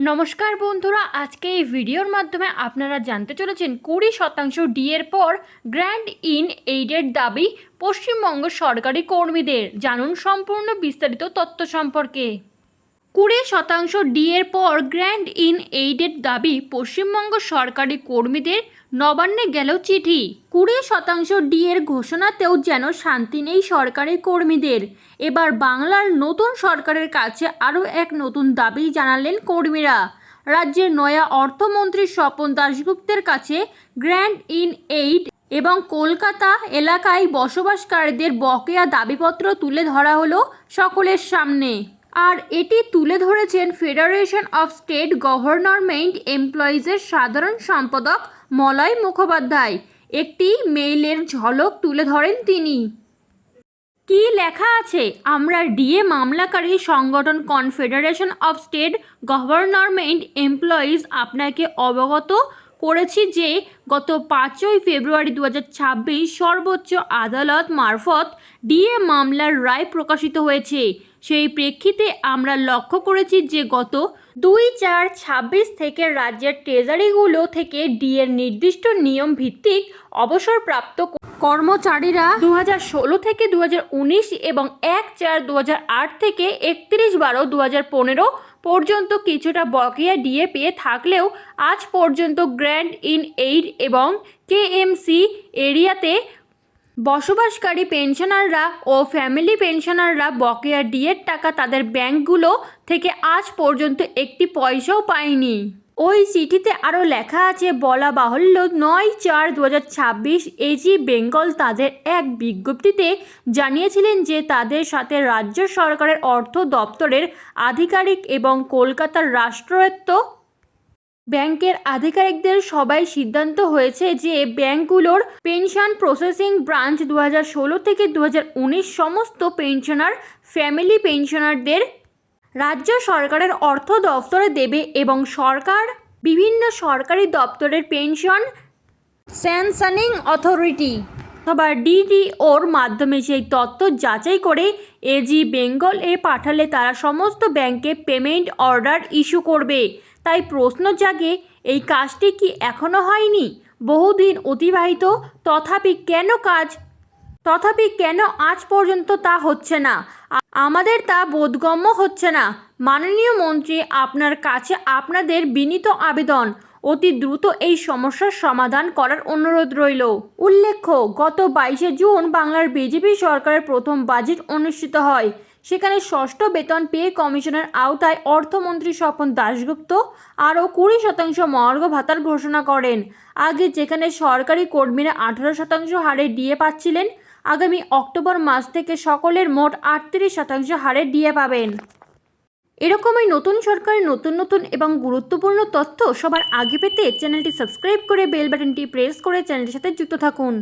নমস্কার বন্ধুরা, আজকে এই ভিডিওর মাধ্যমে আপনারা জানতে চলেছেন 20% ডিএর পর গ্র্যান্ড ইন এইডের দাবি পশ্চিমবঙ্গ সরকারি কর্মীদের। জানুন সম্পূর্ণ বিস্তারিত তথ্য সম্পর্কে। 20% ডিএর পর গ্র্যান্ড ইন এইডের দাবি পশ্চিমবঙ্গ সরকারি কর্মীদের, নবান্নে গেল চিঠি। 20% ডিএর ঘোষণাতেও যেন শান্তি নেই সরকারি কর্মীদের। এবার বাংলার নতুন সরকারের কাছে আরও এক নতুন দাবি জানালেন কর্মীরা। রাজ্যের নয়া অর্থমন্ত্রী স্বপন দাশগুপ্তের কাছে গ্র্যান্ড ইন এইড এবং কলকাতা এলাকায় বসবাসকারীদের বকেয়া দাবিপত্র তুলে ধরা হলো সকলের সামনে। আর এটি তুলে ধরেছেন ফেডারেশন অফ স্টেট গভর্নমেন্ট এমপ্লয়িজের সাধারণ সম্পাদক মলয় মুখোপাধ্যায়। একটি মেইলের ঝলক তুলে ধরেন তিনি। কি লেখা আছে? আমরা ডিএ মামলাকারী সংগঠন confederation of state government employees আপনাকে অবগত করেছি যে গত 5ই ফেব্রুয়ারি 2026 সর্বোচ্চ আদালত মারফত ডিএ মামলার রায় প্রকাশিত হয়েছে। সেই প্রেক্ষিতে আমরা লক্ষ্য করেছি যে গত 2/4/26 থেকে রাজ্যের ট্রেজারিগুলো থেকে ডিএর নির্দিষ্ট নিয়ম ভিত্তিক অবসরপ্রাপ্ত কর্মচারীরা 2016 থেকে 2019 এবং 1/4/2008 থেকে 31/12/2015 পর্যন্ত কিছুটা বকেয়া ডিএ পেয়ে থাকলেও আজ পর্যন্ত গ্র্যান্ড ইন এইড এবং কেএমসি এরিয়াতে বসবাসকারী পেনশনাররা ও ফ্যামিলি পেনশনাররা বকেয়া ডিএর টাকা তাদের ব্যাংকগুলো থেকে আজ পর্যন্ত একটি পয়সাও পায়নি। ওই চিঠিতে আরও লেখা আছে, বলা বাহুল্য 9/4/2026 এজি বেঙ্গল তাদের এক বিজ্ঞপ্তিতে জানিয়েছিলেন যে তাদের সাথে রাজ্য সরকারের অর্থ দপ্তরের আধিকারিক এবং কলকাতার রাষ্ট্রায়ত্ত ব্যাংকের আধিকারিকদের সবাই সিদ্ধান্ত হয়েছে যে ব্যাংকগুলোর পেনশন প্রসেসিং ব্রাঞ্চ 2016 থেকে 2019 সমস্ত পেনশনার ফ্যামিলি পেনশনারদের রাজ্য সরকারের অর্থ দপ্তরে দেবে এবং সরকার বিভিন্ন সরকারি দপ্তরের পেনশন স্যাংশনিং অথরিটি অথবা ডিডিওর মাধ্যমে সেই তথ্য যাচাই করে এজি বেঙ্গল পাঠালে তারা সমস্ত ব্যাংকে পেমেন্ট অর্ডার ইস্যু করবে। তাই প্রশ্ন জাগে, এই কাজটি কি এখনও হয়নি? বহুদিন অতিবাহিত, তথাপি কেন আজ পর্যন্ত তা হচ্ছে না? আমাদের তা বোধগম্য হচ্ছে না। মাননীয় মন্ত্রী, আপনার কাছে আপনাদের বিনীত আবেদন, অতি দ্রুত এই সমস্যার সমাধান করার অনুরোধ রইল। উল্লেখ্য, গত 22শে জুন বাংলার বিজেপি সরকারের প্রথম বাজেট অনুষ্ঠিত হয়। সেখানে ষষ্ঠ বেতন পে কমিশনের আওতায় অর্থমন্ত্রী স্বপন দাশগুপ্ত আরও 20% মহার্ঘ ভাতার ঘোষণা করেন। আগে যেখানে সরকারি কর্মীরা 18% হারে ডিএ পাচ্ছিলেন, আগামী অক্টোবর মাস থেকে সকলের মোট 38% হারে ডিএ পাবেন। এরকমই নতুন সরকারের নতুন এবং গুরুত্বপূর্ণ তথ্য সবার আগে পেতে চ্যানেলটি সাবস্ক্রাইব করে বেল বাটনটি প্রেস করে চ্যানেলটির সাথে যুক্ত থাকুন।